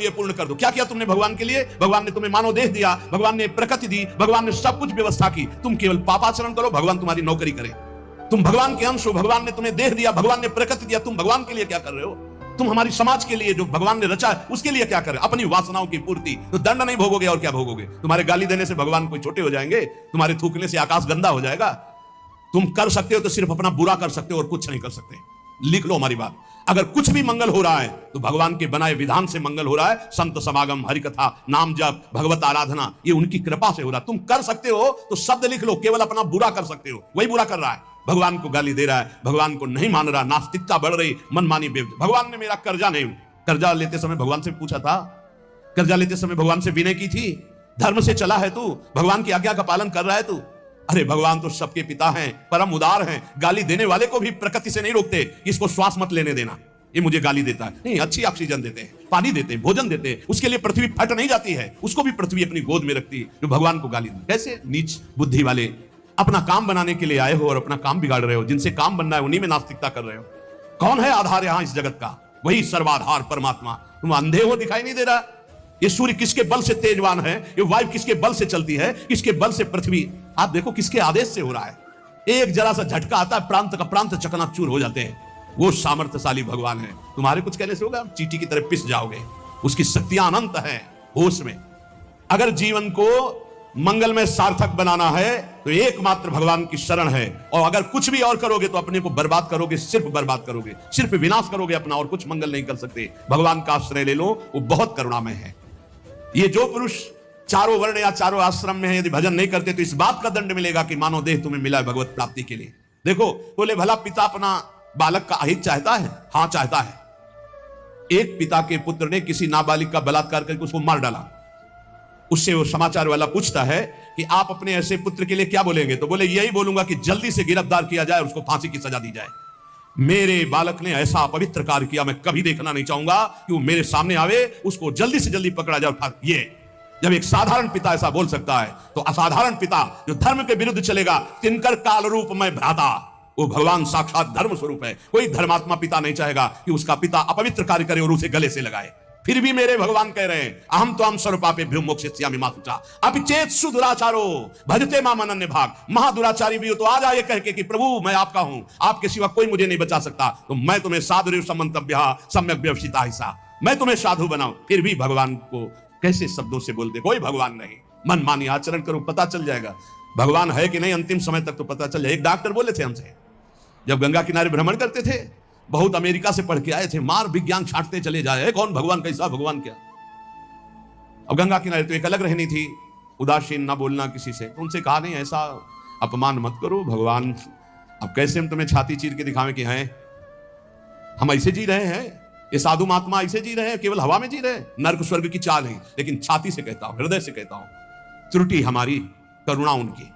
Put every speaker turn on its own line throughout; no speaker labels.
ये पूर्ण कर दो। क्या किया तुमने भगवान के लिए? भगवान ने तुम्हें मानव देह दिया, भगवान ने प्रकृति दी, भगवान ने सब कुछ व्यवस्था की। तुम केवल पापाचरण करो, भगवान तुम्हारी नौकरी करे। तुम भगवान के अंश हो, भगवान ने तुम्हें देह दिया, भगवान ने प्रकृति दिया, तुम भगवान के लिए क्या कर रहे हो? तुम हमारी समाज के लिए जो भगवान ने रचा है उसके लिए क्या कर रहे हो? अपनी वासनाओं की पूर्ति। तो दंड नहीं भोगोगे और क्या भोगोगे? तुम्हारे गाली देने से भगवान कोई छोटे हो जाएंगे? तुम्हारे थूकने से आकाश गंदा हो जाएगा? तुम कर सकते हो तो सिर्फ अपना बुरा कर सकते हो और कुछ नहीं कर सकते। लिख लो हमारी बात। अगर कुछ भी मंगल हो रहा है तो भगवान के बनाए विधान से मंगल हो रहा है। संत समागम, हरिकथा, नाम जप, भगवत आराधना, ये उनकी कृपा से हो रहा है। तुम कर सकते हो तो शब्द लिख लो, केवल अपना बुरा कर सकते हो। वही बुरा कर रहा है, भगवान को गाली दे रहा है, भगवान को नहीं मान रहा, नास्तिकता बढ़ रही, मनमानी बेवजह। भगवान ने मेरा कर्जा नहीं, कर्जा लेते समय भगवान से पूछा था? कर्जा लेते समय भगवान से विनय की थी? धर्म से चला है तू? भगवान की आज्ञा का पालन कर रहा है तू? अरे भगवान तो सबके पिता हैं, परम उदार हैं। गाली देने वाले को भी प्रकृति से नहीं रोकते कि इसको श्वास मत लेने देना, ये मुझे गाली देता है। नहीं, अच्छी ऑक्सीजन देते हैं, पानी देते हैं, भोजन देते हैं, उसके लिए पृथ्वी फट नहीं जाती है, उसको भी पृथ्वी अपनी गोद में रखती है। जो भगवान को गाली दे, कैसे नीच बुद्धि वाले अपना काम बनाने के लिए आए हो और अपना काम बिगाड़ रहे हो। जिनसे काम बनना है उन्हीं में नास्तिकता कर रहे हो। कौन है आधार यहां इस जगत का? वही सर्वाधार परमात्मा। तुम अंधे हो, दिखाई नहीं दे रहा? ये सूर्य किसके बल से तेजवान है? ये वायु किसके बल से चलती है? किसके बल से पृथ्वी? आप देखो किसके आदेश से हो रहा है। एक जरा सा झटका आता है, प्रांत का प्रांत चकनाचूर हो जाते हैं। वो सामर्थ्यशाली भगवान है। तुम्हारे कुछ कहने से होगा? चींटी की तरह पिस जाओगे। उसकी शक्तियां अनंत हैं होश में। अगर जीवन को मंगलमय सार्थक बनाना है तो एकमात्र भगवान की शरण है। और अगर कुछ भी और करोगे तो अपने को बर्बाद करोगे, सिर्फ बर्बाद करोगे, सिर्फ विनाश करोगे अपना, और कुछ मंगल नहीं कर सकते। भगवान का आश्रय ले लो, वो बहुत करुणामय है। ये जो पुरुष चारों वर्ण या चारों आश्रम में है, यदि भजन नहीं करते तो इस बात का दंड मिलेगा कि मानव देह तुम्हें मिला है भगवत प्राप्ति के लिए। देखो, बोले भला पिता अपना बालक का अहित चाहता है? हां, चाहता है। एक पिता के पुत्र ने किसी नाबालिग का बलात्कार करके उसको मार डाला। उससे वो समाचार वाला पूछता है कि आप अपने ऐसे पुत्र के लिए क्या बोलेंगे? तो बोले यही बोलूंगा कि जल्दी से गिरफ्तार किया जाए और उसको फांसी की सजा दी जाए। मेरे बालक ने ऐसा अपवित्र कार्य किया, मैं कभी देखना नहीं चाहूंगा कि वो मेरे सामने आवे, उसको जल्दी से जल्दी पकड़ा जाए। ये जब एक साधारण पिता ऐसा बोल सकता है तो असाधारण पिता जो धर्म के विरुद्ध चलेगा, तिनकर काल रूप में भ्राता, वो भगवान साक्षात धर्म स्वरूप है। कोई धर्मात्मा पिता नहीं चाहेगा कि उसका पिता अपवित्र कार्य करे और उसे गले से लगाए। फिर भी मेरे भगवान कह रहे हैं, अहम तो हम सर्वपापेभ्यो मोक्षयिष्यामि मा शुचा अपिचेत सुदुराचारो भजते माम अनन्य भाग। महादुराचारी भी हो तो आ जाए कह के कि प्रभु मैं आपका हूं, आपके सिवा कोई मुझे नहीं बचा सकता, तो मैं तुम्हें साधु समंतव्य सम्यक व्यवसिता हिस्सा, मैं तुम्हें साधु बनाऊं। फिर भी भगवान को कैसे शब्दों से बोलते? कोई भगवान नहीं। मनमानी आचरण करो, पता चल जाएगा भगवान है कि नहीं। अंतिम समय तक तो पता चल जाए। एक डॉक्टर बोले थे हमसे, जब गंगा किनारे भ्रमण करते थे, बहुत अमेरिका से पढ़ के आए थे, मार विज्ञान छांटते चले जाए, कौन भगवान, कैसा भगवान, क्या। अब गंगा किनारे तो एक अलग रहनी थी, उदासीन ना बोलना किसी से। तो उनसे कहा नहीं, ऐसा अपमान मत करो, भगवान अब कैसे हम तुम्हें छाती चीर के दिखावें कि हैं हम ऐसे जी रहे हैं, ये साधु महात्मा ऐसे जी रहे हैं, केवल हवा में जी रहे हैं, नर्क स्वर्ग की चाल है। लेकिन छाती से कहता हूं, हृदय से कहता हूं, त्रुटि हमारी, करुणा उनकी।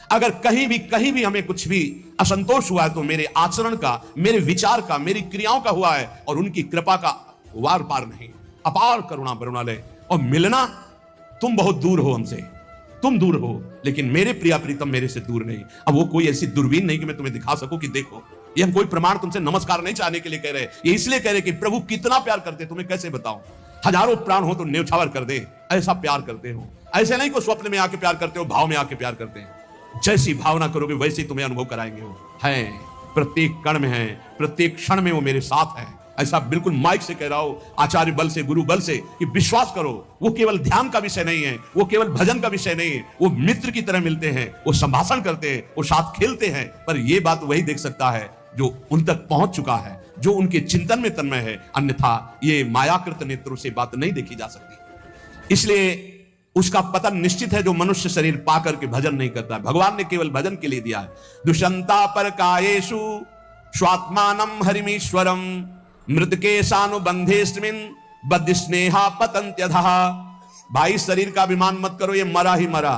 अगर कहीं भी हमें कुछ भी असंतोष हुआ है तो मेरे आचरण का, मेरे विचार का, मेरी क्रियाओं का हुआ है, और उनकी कृपा का वार पार नहीं। अपार करुणा बरुणालय। और मिलना, तुम बहुत दूर हो हमसे, तुम दूर हो, लेकिन मेरे प्रिया प्रीतम मेरे से दूर नहीं। अब वो कोई ऐसी दूरबीन नहीं कि मैं तुम्हें दिखा सकूं कि देखो। ये हम कोई प्रमाण तुमसे नमस्कार नहीं चाहने के लिए कह रहे, ये इसलिए कह रहे कि प्रभु कितना प्यार करते, तुम्हें कैसे बताऊं। हजारों प्राण हो तो न्यौछावर कर दे, ऐसा प्यार करते हो। ऐसे नहीं को स्वप्न में आके प्यार करते हो, भाव में आके प्यार करते हैं। जैसी भावना करोगे वैसे तुम्हें अनुभव कराएंगे। वो है, प्रत्येक कण में है, प्रत्येक क्षण में वो मेरे साथ है। ऐसा बिल्कुल माइक से कह रहा हूं, आचार्य बल से, गुरु बल से, कि विश्वास करो। वो केवल ध्यान का विषय नहीं है, वो केवल भजन का विषय नहीं है। वो मित्र की तरह मिलते हैं, वो संभाषण करते हैं, वो साथ खेलते हैं। पर ये बात वही देख सकता है जो उन तक पहुंच चुका है, जो उनके चिंतन में तन्मय है। अन्यथा ये मायाकृत नेत्रों से बात नहीं देखी जा सकती। इसलिए उसका पतन निश्चित है जो मनुष्य शरीर पाकर के भजन नहीं करता है। भगवान ने केवल भजन के लिए दिया है। दुष्यंता पर कायेषु स्वात्मानम हरिमीश्वरम मृतकेशानुबंधेस्मिन् बद्ध स्नेहा पतंत्यधः। भाई शरीर का अभिमान मत करो, ये मरा ही मरा,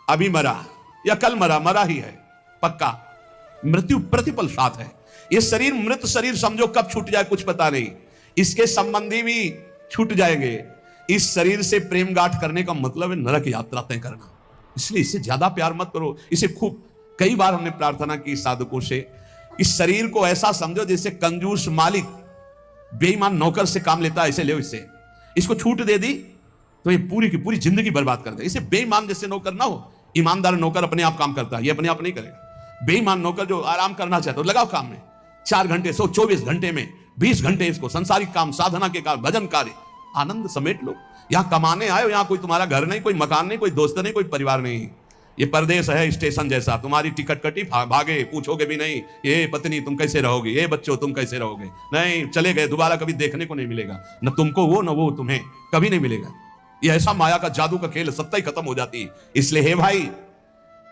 अभी मरा या कल मरा, मरा ही है पक्का। मृत्यु प्रतिपल साथ है। ये शरीर मृत शरीर समझो, कब छूट जाए कुछ पता नहीं। इसके संबंधी भी छूट जाएंगे। इस शरीर से प्रेम गांठ करने का मतलब है नरक यात्रा तय करना। इसलिए इससे ज्यादा प्यार मत करो। इसे खूब कई बार हमने प्रार्थना की साधकों से, इस शरीर को ऐसा समझो जैसे कंजूस मालिक बेईमान नौकर से काम लेता है, ऐसे ले इससे। इसको छूट दे दी तो ये पूरी की पूरी जिंदगी बर्बाद कर दे। इसे बेईमान जैसे नौकर ना हो। ईमानदार नौकर अपने आप काम करता है, ये अपने आप नहीं करेगा। बेईमान नौकर जो आराम करना चाहता है लगाओ काम में, 4 घंटे 124 घंटे में 20 घंटे इसको संसारिक काम, साधना के काम, भजन कार्य, आनंद समेट लो। यहां कमाने आए हो, यहां कोई तुम्हारा घर नहीं, कोई मकान नहीं, कोई दोस्त नहीं, कोई परिवार नहीं। ये परदेश है स्टेशन जैसा, तुम्हारी टिकट कटी भागे, पूछोगे भी नहीं ये पत्नी तुम कैसे रहोगे, ये बच्चों तुम कैसे रहोगे, नहीं चले गए, दोबारा कभी देखने को नहीं मिलेगा, न तुमको वो न वो तुम्हें, कभी नहीं मिलेगा। ये ऐसा माया का जादू का खेल, सत्ता ही खत्म हो जाती है। इसलिए हे भाई,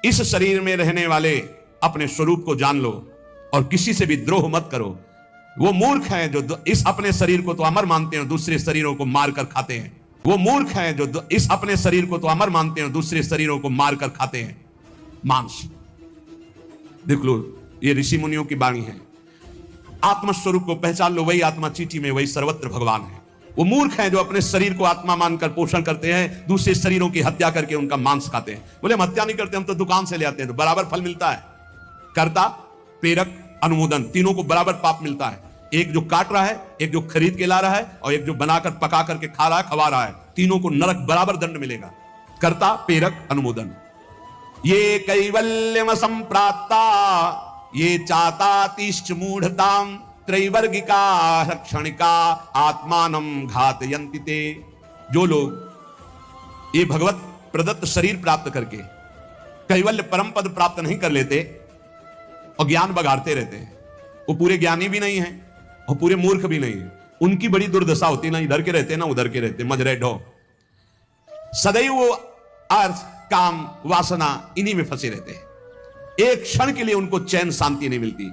इस शरीर में रहने वाले अपने स्वरूप को जान लो और किसी से भी द्रोह मत करो। वो मूर्ख हैं जो इस अपने शरीर को तो अमर मानते हैं, दूसरे शरीरों को मारकर खाते हैं। वो मूर्ख हैं जो इस अपने शरीर को तो अमर मानते हैं, दूसरे शरीरों को मारकर खाते हैं मांस। देख लो, ये ऋषि मुनियों की वाणी है। आत्मस्वरूप को पहचान लो, वही आत्मा चीटी में, वही सर्वत्र भगवान है। वो मूर्ख हैं जो अपने शरीर को आत्मा मानकर पोषण करते हैं, दूसरे शरीरों की हत्या करके उनका मांस खाते हैं। बोले हम हत्या नहीं करते, हम तो दुकान से ले आते हैं, तो बराबर फल मिलता है। कर्ता, प्रेरक, अनुमोदन, तीनों को बराबर पाप मिलता है। एक जो काट रहा है, एक जो खरीद के ला रहा है, और एक जो बनाकर पका करके खा रहा है, खवा रहा है, तीनों को नरक बराबर दंड मिलेगा। कर्ता, प्रेरक, अनुमोदन। ये कैवल्यम संप्राप्ता ये चातातिश्च मूढ़ताम त्रैवर्गिका क्षणिका आत्मानम घातयन्ति ते। जो लोग ये भगवत प्रदत्त शरीर प्राप्त करके कैवल्य परम पद प्राप्त नहीं कर लेते और ज्ञान बगाड़ते रहते हैं, वो पूरे ज्ञानी भी नहीं है और पूरे मूर्ख भी नहीं है। उनकी बड़ी दुर्दशा होती, ना इधर के रहते ना उधर के रहते, मजरे ढो। सदैव वो अर्थ, काम, वासना इन्हीं में फंसे रहते हैं। एक क्षण के लिए उनको चैन शांति नहीं मिलती।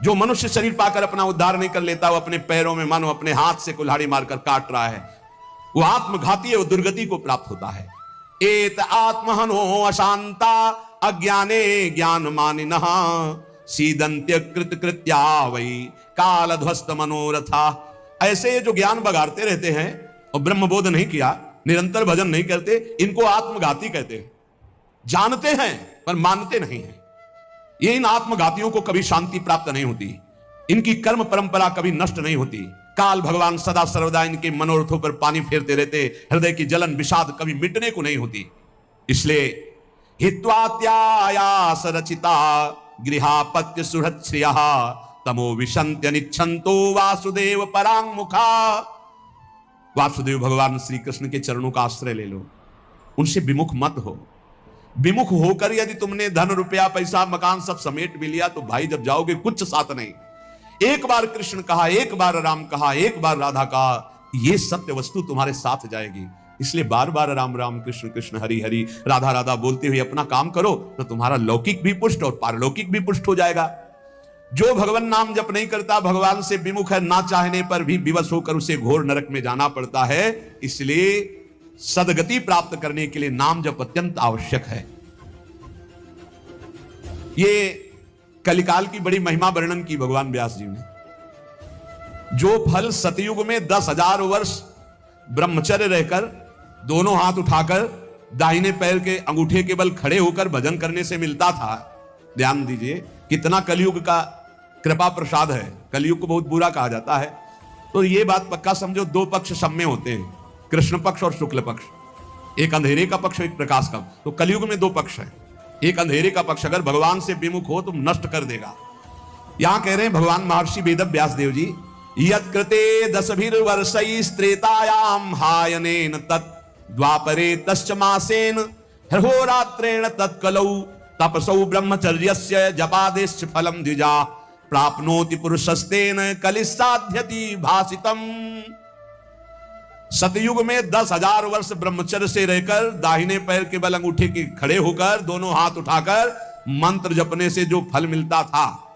जो मनुष्य शरीर पाकर अपना उद्धार नहीं कर लेता, वो अपने पैरों में मानो अपने हाथ से कुल्हाड़ी मारकर काट रहा है, वो आत्मघाती है, वो दुर्गति को प्राप्त होता है। एत आत्महनो अशांता अज्ञाने ज्ञान मानिनः सीदंत्य कृत कृत्या वही काल ध्वस्त मनोरथा। ऐसे जो ज्ञान बगाड़ते रहते हैं और ब्रह्मबोध नहीं किया, निरंतर भजन नहीं करते, इनको आत्मघाती कहते हैं। जानते हैं पर मानते नहीं हैं। ये इन आत्मघातियों को कभी शांति प्राप्त नहीं होती, इनकी कर्म परंपरा कभी नष्ट नहीं होती। काल भगवान सदा सर्वदा इनके मनोरथों पर पानी फेरते रहते, हृदय की जलन विषाद कभी मिटने को नहीं होती। इसलिए हित्वात्यायास रचिता गृहापत्य सुहृच्छ्रियः तमो विशन्त्य निच्छन्तो वासुदेव परांगमुखा। वासुदेव भगवान श्री कृष्ण के चरणों का आश्रय ले लो, उनसे विमुख मत हो। विमुख होकर यदि तुमने धन रुपया पैसा मकान सब समेट भी लिया, तो भाई जब जाओगे कुछ साथ नहीं। एक बार कृष्ण कहा, एक बार राम कहा, एक बार राधा कहा, ये सत्य वस्तु तुम्हारे साथ जाएगी। इसलिए बार बार राम राम कृष्ण कृष्ण हरि हरि राधा राधा बोलते हुए अपना काम करो, तो तुम्हारा लौकिक भी पुष्ट और पारलौकिक भी पुष्ट हो जाएगा। जो भगवान नाम जप नहीं करता, भगवान से विमुख है, ना चाहने पर भी विवश होकर उसे घोर नरक में जाना पड़ता है। इसलिए सदगति प्राप्त करने के लिए नाम जप अत्यंत आवश्यक है। ये कलिकाल की बड़ी महिमा वर्णन की भगवान व्यास जी ने। जो फल सतयुग में 10,000 वर्ष ब्रह्मचर्य रहकर, दोनों हाथ उठाकर, दाहिने पैर के अंगूठे के बल खड़े होकर भजन करने से मिलता था, ध्यान दीजिए कितना कलयुग का कृपा प्रसाद है। कलयुग को बहुत बुरा कहा जाता है, तो ये बात पक्का समझो, 2 पक्ष सब में होते हैं, कृष्ण पक्ष और शुक्ल पक्ष, एक अंधेरे का पक्ष, एक प्रकाश का। तो कलयुग में 2 पक्ष है। एक अंधेरे का पक्ष अगर भगवान से विमुख हो तो नष्ट कर देगा। यहां कह रहे हैं भगवान महर्षि वेद व्यास देव जी, यत्कृते 10,000 हायनेन तत् द्वापरे तश्च मासेन होरात्रेण तत्कलौ तपसौ ब्रह्मचर्यस्य जपादेश्च फलम द्विजा प्राप्नोति पुरुषस्तेन कलिसाध्यति भासितम। सतयुग में 10,000 वर्ष ब्रह्मचर्य से रहकर, दाहिने पैर के बल अंगूठे के खड़े होकर, दोनों हाथ उठाकर मंत्र जपने से जो फल मिलता था,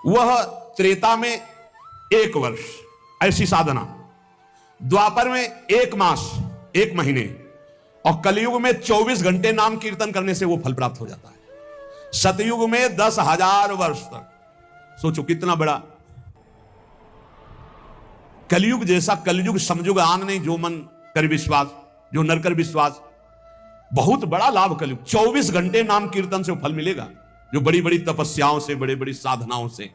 वह त्रेता में 1 वर्ष ऐसी साधना, द्वापर में 1 मास 1 महीने, और कलयुग में 24 घंटे नाम कीर्तन करने से वो फल प्राप्त हो जाता है। सतयुग में 10,000 वर्ष तक। सोचो कितना बड़ा कलयुग जैसा कलयुग समझुग आन नहीं, जो मन कर विश्वास, जो नर कर विश्वास। बहुत बड़ा लाभ कलयुग। 24 घंटे नाम कीर्तन से फल मिलेगा, जो बड़ी बड़ी तपस्याओं से, बड़ी बड़ी साधनाओं से।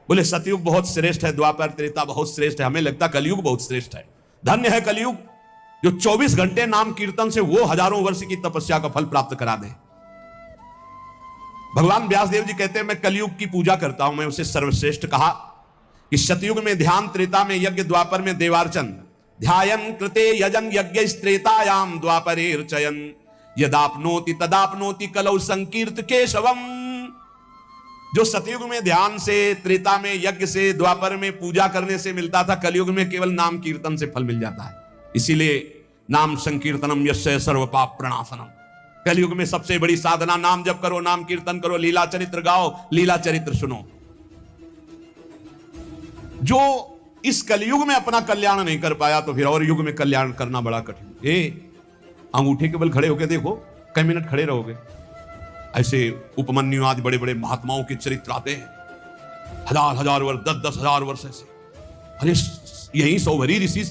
बोले सतयुग बहुत श्रेष्ठ है, द्वापर त्रेता बहुत श्रेष्ठ है, हमें लगता कलयुग बहुत श्रेष्ठ है। धन्य है कलयुग जो 24 घंटे नाम कीर्तन से वो हजारों वर्ष की तपस्या का फल प्राप्त करा दे। भगवान व्यासदेव जी कहते हैं मैं कलयुग की पूजा करता हूं, मैं उसे सर्वश्रेष्ठ कहा कि सतयुग में ध्यान, त्रेता में यज्ञ, द्वापर में देवार्चन, ध्यायन कृते यजन यज्ञ त्रेतायाम द्वापरेर्चयन यदापनोति तदापनोति कलौ संकीर्त केशवम। जो सतयुग में ध्यान से, त्रेता में यज्ञ से, द्वापर में पूजा करने से मिलता था, कलयुग में केवल नाम कीर्तन से फल मिल जाता है। इसीलिए नाम संकीर्तनम यस्य सर्व पाप प्रणाशनम। कलयुग में सबसे बड़ी साधना नाम जप करो, नाम कीर्तन करो, लीला चरित्र गाओ, लीला चरित्र सुनो। जो इस कलयुग में अपना कल्याण नहीं कर पाया तो फिर और युग में कल्याण करना बड़ा कठिन। अंगूठे के बल खड़े होकर देखो, कई मिनट खड़े रहोगे। ऐसे उपमन्यु आदि बड़े बड़े महात्माओं के चरित्र आते हैं, हजार हजार वर्ष, 10-10 हजार वर्ष ऐसे। अरे यही सौभरी ऋषि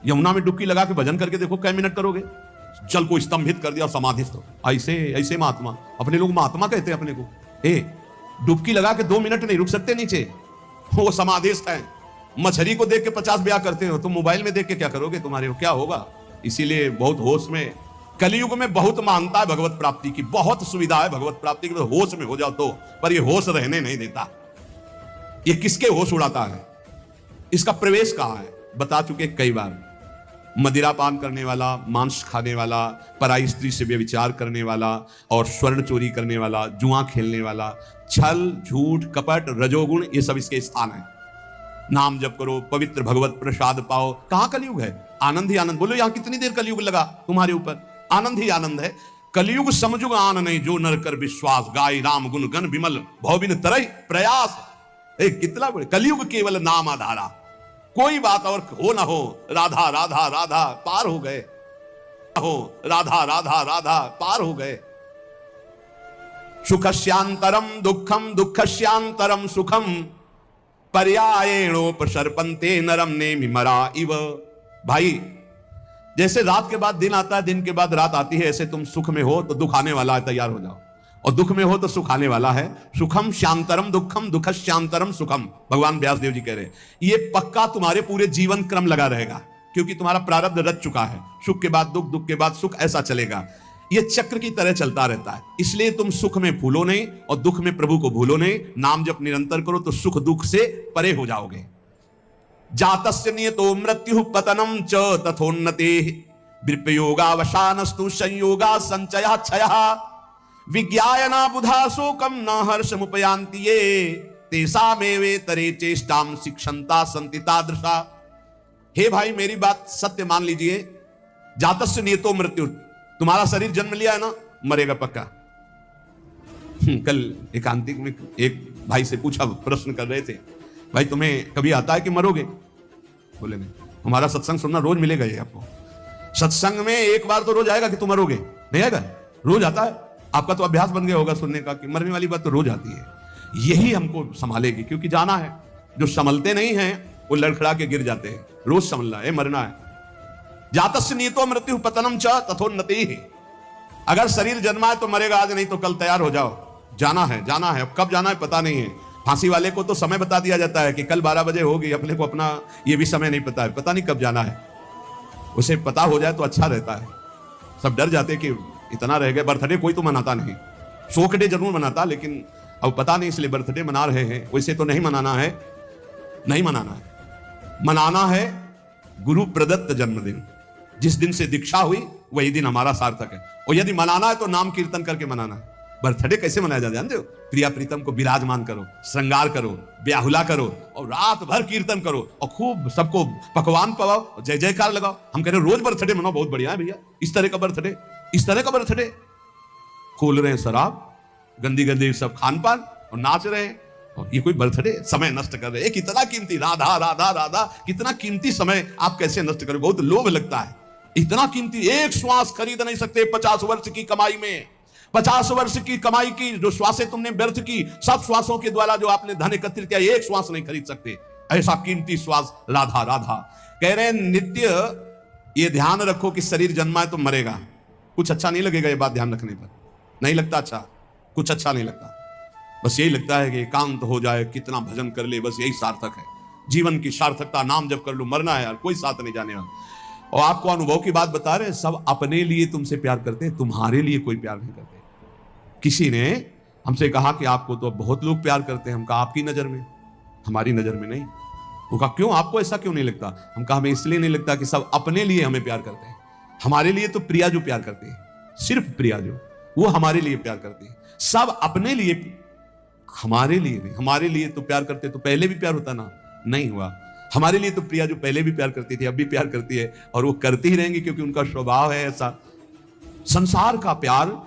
यमुना में डुबकी लगा के भजन करके देखो, कई मिनट करोगे। जल को स्तंभित कर दिया, समाधिस्थ हो। ऐसे महात्मा, अपने लोग महात्मा कहते हैं अपने को। डुबकी लगा के 2 मिनट नहीं रुक सकते नीचे, वो समाधिस्थ है। मछली को देख के 50 ब्याह करते हो, तुम मोबाइल में देख के क्या करोगे, तुम्हारे क्या होगा। इसीलिए बहुत होश में, कलयुग में बहुत महानता है भगवत प्राप्ति की, बहुत सुविधा है भगवत प्राप्ति की, तो होश में हो जाओ तो। पर ये होश रहने नहीं देता। ये किसके होश उड़ाता है, इसका प्रवेश कहां है, बता चुके कई बार। मदिरा पान करने वाला, मांस खाने वाला, पराई स्त्री से व्यभिचार करने वाला और स्वर्ण चोरी करने वाला, जुआ खेलने वाला, छल, झूठ, कपट, रजोगुण, ये सब इसके स्थान है। नाम जप करो, पवित्र भगवत प्रसाद पाओ। कहां कलयुग है, आनंद ही आनंद। बोलो यहां कितनी देर कलयुग लगा तुम्हारे ऊपर, आनंद ही आनंद है। कलयुग समझुग आन नहीं, जो नर कर विश्वास, गाय राम गुण गण विमल भवबिन तरई प्रयास। कितना बड़े कलयुग, केवल नाम आधारा, कोई बात और हो ना हो। राधा राधा राधा पार हो गए, हो राधा राधा राधा पार हो गए। सुखस्यांतरम दुखम, दुखस्यांतरम सुखम, पर्यायेणोपसर्पन्ते नरम नेमिमरा इव। भाई जैसे रात के बाद दिन आता है, दिन के बाद रात आती है, ऐसे तुम सुख में हो तो दुख आने वाला है, तैयार हो जाओ। और दुख में हो तो सुख आने वाला है। सुखम शांतरम दुखम, दुखश्यांतरम सुखम, भगवान व्यासदेव जी कह रहे हैं। ये पक्का तुम्हारे पूरे जीवन क्रम लगा रहेगा, क्योंकि तुम्हारा प्रारब्ध रच चुका है। सुख के बाद दुख, दुख के बाद सुख, ऐसा चलेगा। ये चक्र की तरह चलता रहता है। इसलिए तुम सुख में भूलो नहीं और दुख में प्रभु को भूलो नहीं। नाम जप निरंतर करो तो सुख दुख से परे हो जाओगे। जातस्य नियतो मृत्यु पतनम च तथोन्नते, विप्रयोगावसानस्तु संयोगा संचयः क्षयः, विज्ञायना बुधा शोकम न हर्षमुपयान्ति ये, तेषामेवेतरे चेष्टां शिक्षन्ता सन्ति तादृशा। हे भाई मेरी बात सत्य मान लीजिए। जातस्य नियतो मृत्यु, तुम्हारा शरीर जन्म लिया है ना, मरेगा पक्का। कल एकांतिक में एक भाई से पूछा, प्रश्न कर रहे थे, भाई तुम्हें कभी आता है कि मरोगे? बोले नहीं। हमारा सत्संग सुनना रोज मिलेगा ये आपको। सत्संग में एक बार तो रोज आएगा कि तुम मरोगे, नहीं आएगा? रोज आता है। आपका तो अभ्यास बन गया होगा सुनने का कि मरने वाली बात तो रोज आती है। यही हमको संभालेगी, क्योंकि जाना है। जो संभलते नहीं हैं वो लड़खड़ा के गिर जाते हैं। रोज संभलना है, मरना है। जातस्य नियतो मृत्यु पतनम च तथोन्नति। अगर शरीर जन्मा है तो मरेगा आज, नहीं तो कल तैयार हो जाओ। जाना है, जाना है। अब कब जाना है पता नहीं है। फांसी वाले को तो समय बता दिया जाता है कि कल 12 बजे होगी, अपने को अपना ये भी समय नहीं पता है, पता नहीं कब जाना है। उसे पता हो जाए तो अच्छा रहता है। सब डर जाते कि इतना रह गए। बर्थडे कोई तो मनाता नहीं, शोक डे जरूर मनाता, लेकिन अब पता नहीं इसलिए बर्थडे मना रहे हैं। वैसे तो नहीं मनाना है, नहीं मनाना है। मनाना है गुरु प्रदत्त जन्मदिन। जिस दिन से दीक्षा हुई वही दिन हमारा सार्थक है। और यदि मनाना है तो नाम कीर्तन करके मनाना है। बर्थडे कैसे मनाया जाता है जानते हो? प्रिया प्रीतम को विराजमान करो, श्रृंगार करो, ब्याहुला करो और रात भर कीर्तन करो और खूब सबको पकवान पवाओ और जय जयकार लगाओ। हम कह रहे रोज बर्थडे मनाओ, बहुत बढ़िया है भैया। इस तरह का बर्थडे, इस तरह का बर्थडे। खोल रहे हैं शराब, गंदी गंदी सब खान पान और नाच रहे हैं, और ये कोई बर्थडे? समय नष्ट कर रहे हैं। कितना कीमती, राधा राधा राधा, कितना कीमती समय आप कैसे नष्ट करोगे? बहुत लोभ लगता है। इतना कीमती, एक श्वास खरीद नहीं सकते 50 वर्ष की कमाई में। 50 वर्ष की कमाई की जो श्वासें तुमने व्यर्थ की, सब श्वासों के द्वारा जो आपने धन एकत्रित किया, एक श्वास नहीं खरीद सकते। ऐसा कीमती श्वास राधा राधा। कह रहे हैं नित्य ये ध्यान रखो कि शरीर जन्मा है तो मरेगा। कुछ अच्छा नहीं लगेगा ये बात ध्यान रखने पर, नहीं लगता अच्छा, कुछ अच्छा नहीं लगता। बस यही लगता है कि एकांत हो जाए, कितना भजन कर ले, बस यही सार्थक है। जीवन की सार्थकता, नाम जप कर लो, मरना है यार, कोई साथ नहीं जाने वाला। और आपको अनुभव की बात बता रहे हैं, सब अपने लिए तुमसे प्यार करते हैं, तुम्हारे लिए कोई प्यार नहीं करते। किसी ने हमसे कहा कि आपको तो बहुत लोग प्यार करते हैं। हम कहा आपकी नजर में, हमारी नजर में नहीं। वो कहा क्यों, आपको ऐसा क्यों नहीं लगता? हम कहा हमें इसलिए नहीं लगता कि सब अपने लिए हमें प्यार करते हैं। हमारे लिए तो प्रिया जो प्यार करती है, सिर्फ प्रिया जो, वो हमारे लिए प्यार करती है। सब अपने लिए, हमारे लिए नहीं। हमारे लिए तो प्यार करते तो पहले भी प्यार होता ना, नहीं हुआ। हमारे लिए तो प्रिया जो पहले भी प्यार करती थी, अब भी प्यार करती है, और वो करती ही रहेंगी क्योंकि उनका स्वभाव है ऐसा। संसार का प्यार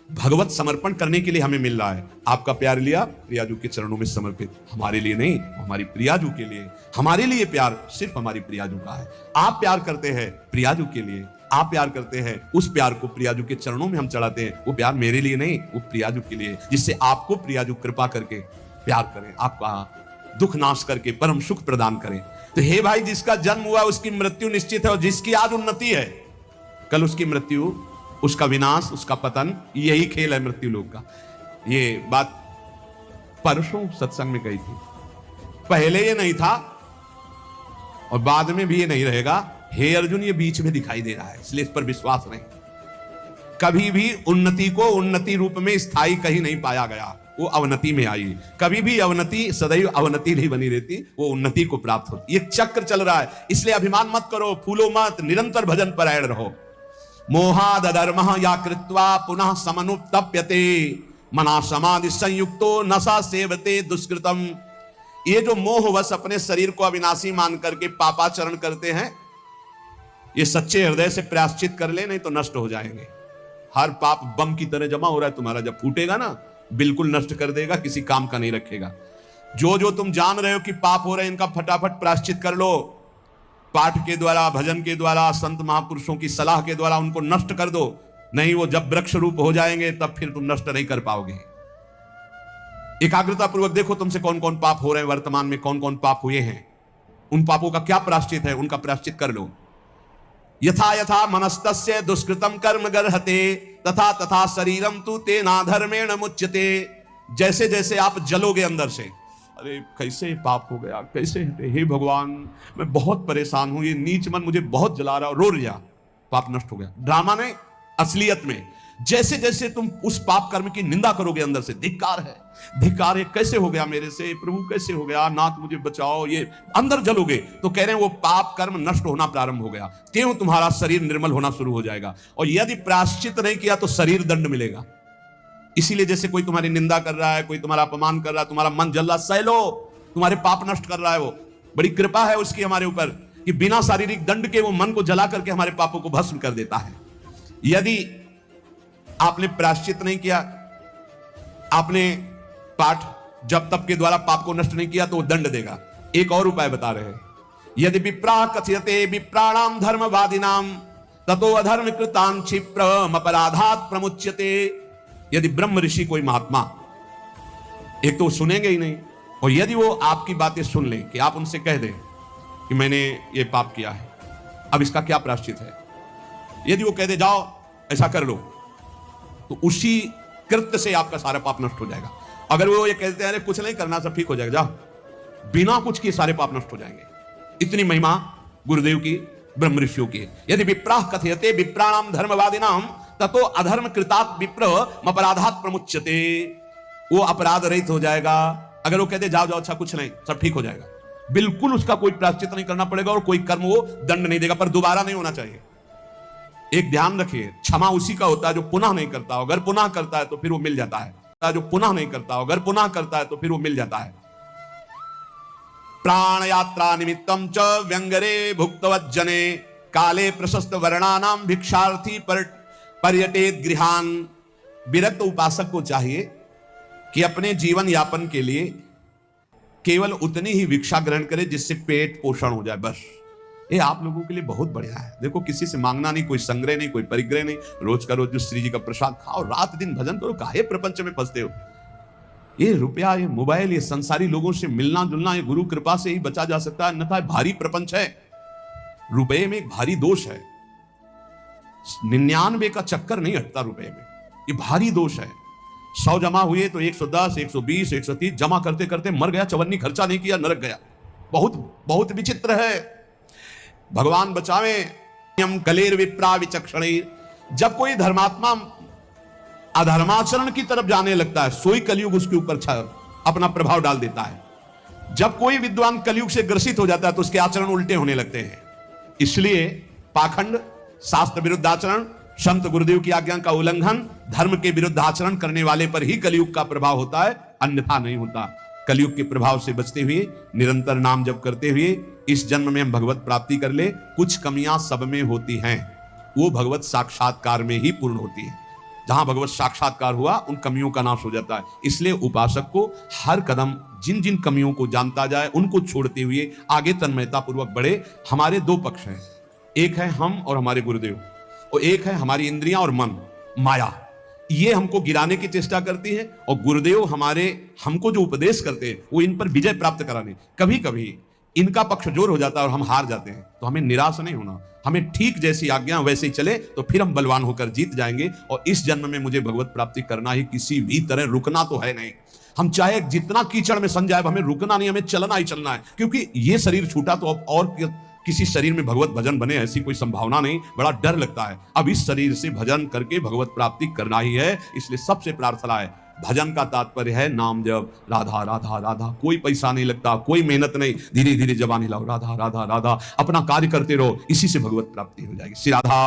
भगवत समर्पण करने के लिए हमें मिल रहा है। आपका प्यार लिया प्रियाजू के चरणों में समर्पित, हमारे लिए नहीं, हमारी प्रियाजू के लिए। हमारे लिए प्यार सिर्फ हमारी प्रियाजू का है। आप प्यार करते हैं प्रियाजू के लिए, आप प्यार करते हैं, उस प्यार को प्रियाजू के चरणों में हम चढ़ाते हैं। वो प्यार मेरे लिए नहीं, वो प्रियाजू के लिए, जिससे आपको प्रियाजू कृपा करके प्यार करें, आपका दुख नाश करके परम सुख प्रदान करें। तो हे भाई, जिसका जन्म हुआ उसकी मृत्यु निश्चित है, और जिसकी आज उन्नति है कल उसकी मृत्यु, उसका विनाश, उसका पतन, यही खेल है मृत्यु लोक का। ये बात परसों सत्संग में कही थी। पहले ये नहीं था और बाद में भी ये नहीं रहेगा। हे अर्जुन, ये बीच में दिखाई दे रहा है, इसलिए इस पर विश्वास नहीं। कभी भी उन्नति को उन्नति रूप में स्थायी कहीं नहीं पाया गया, वो अवनति में आई। कभी भी अवनति सदैव अवनति नहीं बनी रहती, वो उन्नति को प्राप्त होती। एक चक्र चल रहा है, इसलिए अभिमान मत करो, फूलो मत, निरंतर भजन परायण रहो। मोहाद अधर्मः या कृत्वा पुनः समनुत्तप्यते मना समाधि संयुक्तो नशा सेवते दुष्कृतम। ये जो मोहवश अपने शरीर को अविनाशी मान करके पापाचरण करते हैं, ये सच्चे हृदय से प्रायश्चित कर ले, नहीं तो नष्ट हो जाएंगे। हर पाप बम की तरह जमा हो रहा है तुम्हारा, जब फूटेगा ना बिल्कुल नष्ट कर देगा, किसी काम का नहीं रखेगा। जो जो तुम जान रहे हो कि पाप हो रहे हैं, इनका फटाफट प्रायश्चित कर लो। पाठ के द्वारा, भजन के द्वारा, संत महापुरुषों की सलाह के द्वारा उनको नष्ट कर दो, नहीं वो जब वृक्ष रूप हो जाएंगे तब फिर तुम नष्ट नहीं कर पाओगे। एकाग्रता पूर्वक देखो तुमसे कौन कौन पाप हो रहे हैं, वर्तमान में कौन कौन पाप हुए हैं, उन पापों का क्या प्रायश्चित है, उनका प्रायश्चित कर लो। यथा यथा मनस्तस्य दुष्कृतम कर्म गर्हते तथा तथा शरीरम तु तेना धर्मेण मुच्यते। जैसे जैसे आप जलोगे अंदर से, अरे कैसे पाप हो गया, कैसे, हे भगवान मैं बहुत परेशान हूं, ये नीच मन मुझे बहुत जला रहा, रो लिया, पाप नष्ट हो गया। ड्रामा नहीं, असलियत में जैसे जैसे तुम उस पाप कर्म की निंदा करोगे अंदर से, धिक्कार है, धिक्कार है, कैसे हो गया मेरे से, प्रभु कैसे हो गया, नाथ मुझे बचाओ, ये अंदर जलोगे तो कह रहे हैं वो पाप कर्म नष्ट होना प्रारंभ हो गया। क्यों? तुम्हारा शरीर निर्मल होना शुरू हो जाएगा। और यदि प्रायश्चित नहीं किया तो शरीर दंड मिलेगा। इसीलिए जैसे कोई तुम्हारी निंदा कर रहा है, कोई तुम्हारा अपमान कर रहा है, तुम्हारा मन जल रहा, सह लो, तुम्हारे पाप नष्ट कर रहा है वो। बड़ी कृपा है उसकी हमारे ऊपर कि बिना शारीरिक दंड के वो मन को जला करके हमारे पापों को भस्म कर देता है। यदि आपने प्रायश्चित नहीं किया, आपने पाठ जप तप के द्वारा पाप को नष्ट नहीं किया, तो वो दंड देगा। एक और उपाय बता रहे हैं, यदि विप्रा कथयते विप्राणाम धर्मवादिनाम ततो अधर्म कृतान क्षिप्रम अपराधात प्रमुच्यते। यदि ब्रह्म ऋषि कोई महात्मा, एक तो सुनेंगे ही नहीं, और यदि वो आपकी बातें सुन लें कि आप उनसे कह दें कि मैंने ये पाप किया है, अब इसका क्या प्रायश्चित है, यदि वो कह दे जाओ ऐसा कर लो, तो उसी कृत्य से आपका सारा पाप नष्ट हो जाएगा। अगर वो ये कहते हैं अरे कुछ नहीं करना, सब ठीक हो जाएगा, जाओ, बिना कुछ किए सारे पाप नष्ट हो जाएंगे। इतनी महिमा गुरुदेव की, ब्रह्म ऋषियों की। यदि विप्राह कथयते विप्राणाम धर्मवादिनाम ततो अधर्म कृतात् विप्र अपराधात प्रमुच्यते। वो अपराध रहित हो जाएगा। अगर वो कहते जाओ जाओ, अच्छा कुछ नहीं, सब ठीक हो जाएगा, बिल्कुल उसका कोई प्रायश्चित नहीं करना पड़ेगा और कोई कर्म वो दंड नहीं देगा, पर दोबारा नहीं होना चाहिए। एक ध्यान रखिए, क्षमा उसी का होता है जो पुनः नहीं करता हो। अगर पुनः करता है तो फिर वो मिल जाता है, जो पुनः नहीं करता हो, अगर पुनः करता है तो फिर वो मिल जाता है। प्राण यात्रा निमित्तम च व्यंगरे भुक्तवज्जने काले प्रशस्त वर्णानाम भिक्षार्थी पर्यटेत गृहान। विरक्त उपासक को चाहिए कि अपने जीवन यापन के लिए केवल उतनी ही भिक्षा ग्रहण करे जिससे पेट पोषण हो जाए, बस। ये आप लोगों के लिए बहुत बढ़िया है। देखो, किसी से मांगना नहीं, कोई संग्रह नहीं, कोई परिग्रह नहीं, रोज का रोज जो श्री जी का प्रसाद खाओ, रात दिन भजन करो। काहे प्रपंच में फंसते हो? ये रुपया, ये मोबाइल, ये संसारी लोगों से मिलना जुलना, ये गुरु कृपा से ही बचा जा सकता है, अन्यथा भारी प्रपंच है। रुपये में एक भारी दोष है, 99 का चक्कर नहीं हटता रुपये में, ये भारी दोष है। 100 जमा हुए तो 110, 120, 130 जमा करते करते मर गया, चवन्नी खर्चा नहीं किया, नरक गया। बहुत बहुत विचित्र है। भगवान बचावे। यम कलेर विप्रा विचक्षणे, जब कोई धर्मात्मा अधर्माचरण की तरफ जाने लगता है, सोई कलयुग उसके ऊपर अपना प्रभाव डाल देता है। जब कोई विद्वान कलयुग से ग्रसित हो जाता है तो उसके आचरण उल्टे होने लगते हैं। इसलिए पाखंड, शास्त्र विरुद्ध आचरण, संत गुरुदेव की आज्ञा का उल्लंघन, धर्म के विरुद्ध आचरण करने वाले पर ही कलयुग का प्रभाव होता है, अन्यथा नहीं होता। कलयुग के प्रभाव से बचते हुए, निरंतर नाम जप करते हुए इस जन्म में हम भगवत प्राप्ति कर ले। कुछ कमियां सब में होती हैं, वो भगवत साक्षात्कार में ही पूर्ण होती है। जहां भगवत साक्षात्कार हुआ उन कमियों का नाश हो जाता है। इसलिए उपासक को हर कदम जिन जिन कमियों को जानता जाए उनको छोड़ते हुए आगे तन्मयता पूर्वक बढ़े। हमारे दो पक्ष हैं, एक है हम और हमारे गुरुदेव, और एक है हमारी इंद्रियां और मन, माया। ये हमको गिराने की चेष्टा करती है, और गुरुदेव हमको जो उपदेश करते हैं वो इन पर विजय प्राप्त कराने। कभी कभी इनका पक्ष जोर हो जाता है और हम हार जाते हैं, तो हमें निराश नहीं होना। हमें ठीक जैसी आज्ञा वैसे ही चले तो फिर हम बलवान होकर जीत जाएंगे। और इस जन्म में मुझे भगवत प्राप्ति करना ही, किसी भी तरह रुकना तो है नहीं। हम चाहे जितना कीचड़ में सन जाए, हमें रुकना नहीं, हमें चलना ही चलना है। क्योंकि ये शरीर छूटा तो अब और किसी शरीर में भगवत भजन बने ऐसी कोई संभावना नहीं। बड़ा डर लगता है। अब इस शरीर से भजन करके भगवत प्राप्ति करना ही है। इसलिए सबसे प्रार्थना है, भजन का तात्पर्य है नाम जप, राधा राधा राधा। कोई पैसा नहीं लगता, कोई मेहनत नहीं, धीरे धीरे जबानी लाओ, राधा राधा राधा, अपना कार्य करते रहो, इसी से भगवत प्राप्ति हो जाएगी। श्री राधा।